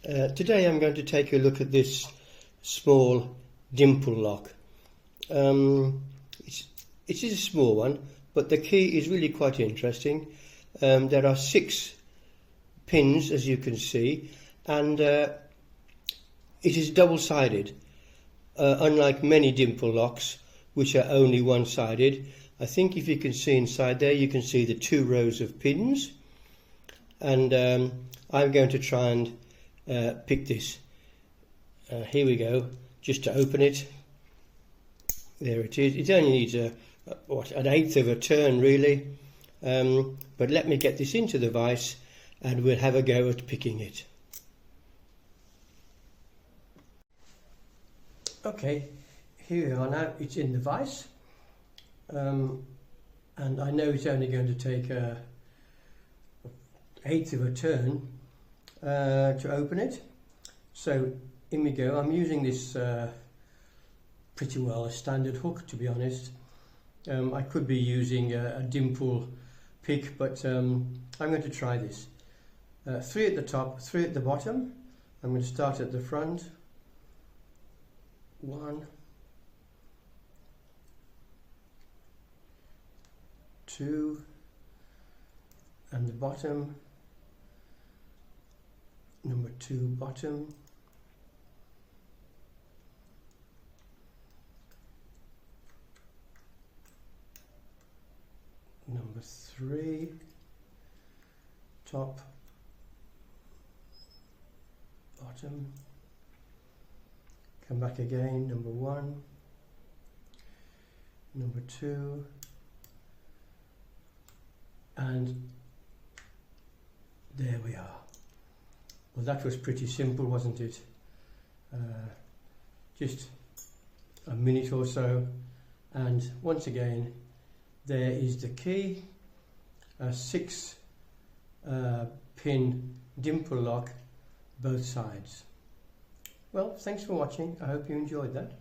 Today I'm going to take a look at this small dimple lock. It is a small one, but the key is really quite interesting. There are 6 pins, as you can see, and it is double-sided, unlike many dimple locks which are only one-sided. I think if you can see inside there, you can see the 2 rows of pins, and I'm going to try and pick this. Here we go, just to open it. There it is. It only needs an 1/8 of a turn really, but let me get this into the vise and we'll have a go at picking it. Okay, here we are now. It's in the vise, and I know it's only going to take a 1/8 of a turn to open it. So in we go. I'm using this pretty well a standard hook, to be honest. I could be using a dimple pick, but I'm going to try this. 3 at the top, 3 at the bottom. I'm going to start at the front. 1, 2, and the bottom. Number 2 bottom. Number 3 top, bottom. Come back again, number 1, number 2, and there we are. Well, that was pretty simple, wasn't it? Just a minute or so, and once again there is the key, a 6 pin dimple lock, both sides. Well, thanks for watching. I hope you enjoyed that.